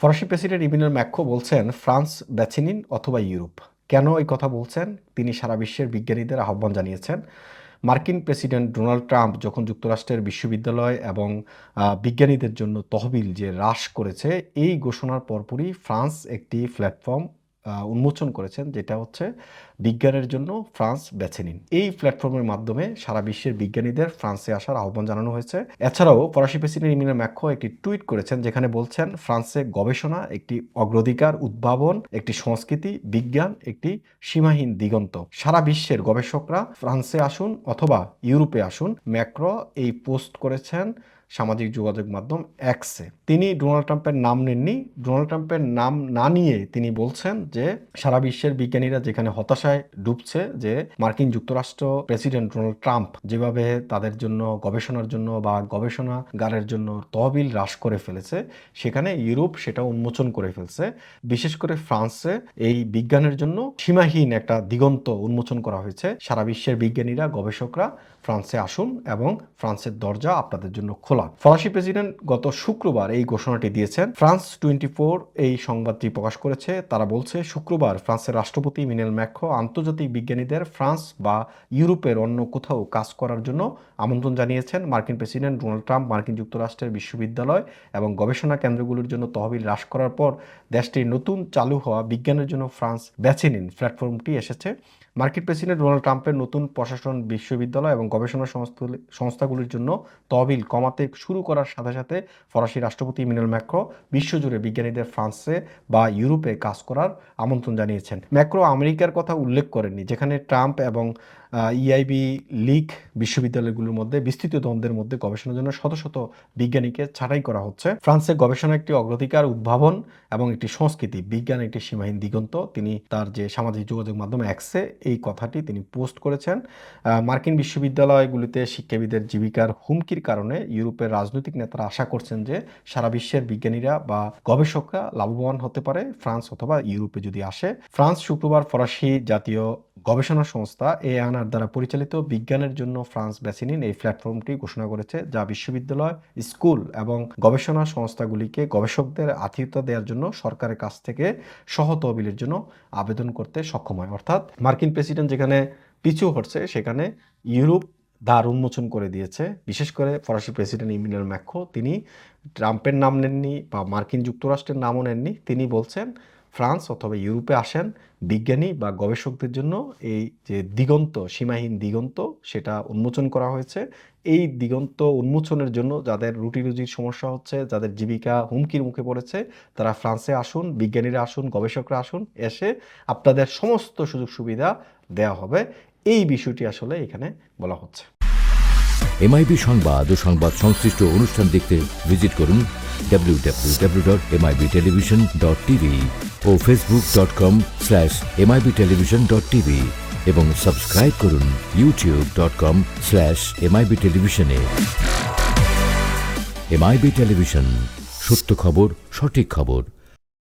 ফরাসি president Emmanuel Macron বলছেন France বেছে নিন অথবা ইউরোপ। কেন এই কথা বলছেন? তিনি সারা বিশ্বের বিজ্ঞানীদের আহ্বান জানিয়েছেন। মার্কিন প্রেসিডেন্ট ডোনাল্ড ট্রাম্প যখন যুক্তরাষ্ট্রের বিশ্ববিদ্যালয় এবং বিজ্ঞানীদের জন্য তহবিল যে হ্রাস করেছে, এই ঘোষণার পরপরই ফ্রান্স একটি প্ল্যাটফর্ম উন্মোচন করেছেন, যেটা হচ্ছে বিজ্ঞানের জন্য ফ্রান্স বেছে নিন। এই প্ল্যাটফর্মের মাধ্যমে সারা বিশ্বের বিজ্ঞানীদের ফ্রান্সে আসার আহ্বান জানানো হয়েছে। এছাড়াও ফরাসি প্রেসিডেন্ট ইমানুয়েল ম্যাক্রো একটি টুইট করেছেন, যেখানে বলছেন ফ্রান্সে গবেষণা একটি অগ্রাধিকার, উদ্ভাবন একটি সংস্কৃতি, বিজ্ঞান একটি সীমাহীন দিগন্ত। সারা বিশ্বের গবেষকরা ফ্রান্সে আসুন অথবা ইউরোপে আসুন। ম্যাক্রো এই পোস্ট করেছেন সামাজিক যোগাযোগ মাধ্যম এক্সে। তিনি ডোনাল্ড ট্রাম্পের নাম নেননি। ডোনাল্ড ট্রাম্পের নাম না নিয়ে তিনি বলছেন যে সারা বিশ্বের বিজ্ঞানীরা যেখানে হতাশায় ডুবছে, যে মার্কিন যুক্তরাষ্ট্র প্রেসিডেন্ট ডোনাল্ড ট্রাম্প যেভাবে তাদের জন্য গবেষণার জন্য বা গবেষণাগারের জন্য তহবিল হ্রাস করে ফেলেছে, সেখানে ইউরোপ সেটা উন্মোচন করে ফেলছে। বিশেষ করে ফ্রান্সে এই বিজ্ঞানের জন্য সীমাহীন একটা দিগন্ত উন্মোচন করা হয়েছে। সারা বিশ্বের বিজ্ঞানীরা, গবেষকরা ফ্রান্সে আসুন এবং ফ্রান্সের দরজা আপনাদের জন্য খোলা। ফরাসি প্রেসিডেন্ট গত শুক্রবার এই ঘোষণাটি দিয়েছেন। ফ্রান্স 24 এই সংবাদটি প্রকাশ করেছে। তারা বলছে, শুক্রবার ফ্রান্সের রাষ্ট্রপতি ইমানুয়েল ম্যাক্রো আন্তর্জাতিক বিজ্ঞানীদের ফ্রান্স বা ইউরোপের অন্য কোথাও কাজ করার জন্য আমন্ত্রণ জানিয়েছেন। মার্কিন প্রেসিডেন্ট ডোনাল্ড ট্রাম্প মার্কিন যুক্তরাষ্ট্রের বিশ্ববিদ্যালয় এবং গবেষণা কেন্দ্রগুলোর জন্য তহবিল হ্রাস করার পর দেশটির নতুন চালু হওয়া বিজ্ঞানের জন্য ফ্রান্স বেছে নিন প্ল্যাটফর্মটি এসেছে। মার্কিন প্রেসিডেন্ট ডোনাল্ড ট্রাম্পের নতুন প্রশাসন বিশ্ববিদ্যালয় এবং গবেষণা সংস্থাগুলির জন্য তহবিল কমাতে শুরু করার সাথে সাথে ফরাসি রাষ্ট্রপতি ইমানুয়েল ম্যাক্রো বিশ্বজুড়ে বিজ্ঞানীদের ফ্রান্সে বা ইউরোপে কাজ করার আমন্ত্রণ জানিয়েছেন। ম্যাক্রো আমেরিকার কথা উল্লেখ করেননি, যেখানে ট্রাম্প এবং ইআইবি লিগ বিশ্ববিদ্যালয়গুলোর মধ্যে বিস্তৃত দ্বন্দ্বের মধ্যে গবেষণার জন্য শত শত বিজ্ঞানীকে ছাঁটাই করা হচ্ছে। ফ্রান্সের গবেষণা একটি অগ্রাধিকার, উদ্ভাবন এবং একটি সংস্কৃতি, বিজ্ঞান একটি সীমাহীন দিগন্ত। তিনি তার যে সামাজিক যোগাযোগ মাধ্যম এক্সে এই কথাটি তিনি পোস্ট করেছেন। মার্কিন বিশ্ববিদ্যালয়গুলিতে শিক্ষাবিদের জীবিকার হুমকির কারণে ইউরোপের রাজনৈতিক নেতারা আশা করছেন যে সারা বিশ্বের বিজ্ঞানীরা বা গবেষকরা লাভবান হতে পারে ফ্রান্স অথবা ইউরোপে যদি আসে। ফ্রান্স শুক্রবার ফরাসি জাতীয় গবেষণা সংস্থা এআনআর দ্বারা পরিচালিত বিজ্ঞানের জন্য ফ্রান্স বেছে নিন এই প্ল্যাটফর্মটি ঘোষণা করেছে, যা বিশ্ববিদ্যালয়, স্কুল এবং গবেষণা সংস্থাগুলিকে গবেষকদের আতিথ্য দেওয়ার জন্য সরকারের কাছ থেকে সহ তহবিলের জন্য আবেদন করতে সক্ষম হয়। অর্থাৎ মার্কিন প্রেসিডেন্ট যেখানে পিছু হটছে, সেখানে ইউরোপ দ্বার উন্মোচন করে দিয়েছে। বিশেষ করে ফরাসি প্রেসিডেন্ট ইমানুয়েল ম্যাক্রো, তিনি ট্রাম্পের নাম নেননি বা মার্কিন যুক্তরাষ্ট্রের নামও নেননি। তিনি বলছেন ফ্রান্স অথবা ইউরোপে আসেন বিজ্ঞানী বা গবেষকদের জন্য এই যে দিগন্ত, সীমাহীন দিগন্ত, সেটা উন্মোচন করা হয়েছে। এই দিগন্ত উন্মোচনের জন্য যাদের রুটি রুজির সমস্যা হচ্ছে, যাদের জীবিকা হুমকির মুখে পড়েছে, তারা ফ্রান্সে আসুন, বিজ্ঞানীরা আসুন, গবেষকরা আসুন, এসে আপনাদের সমস্ত সুযোগ সুবিধা দেওয়া হবে। এই বিষয়টি আসলে এখানে বলা হচ্ছে। এমআইবি সংবাদ ও সংবাদ সংশ্লিষ্ট অনুষ্ঠান দেখতে ভিজিট করুন www.mibtelevision.tv ও facebook.com/mibtelevision.tv এবং সাবস্ক্রাইব করুন youtube.com/mibtelevision এ। এমআইবি টেলিভিশন, সত্য খবর, সঠিক খবর।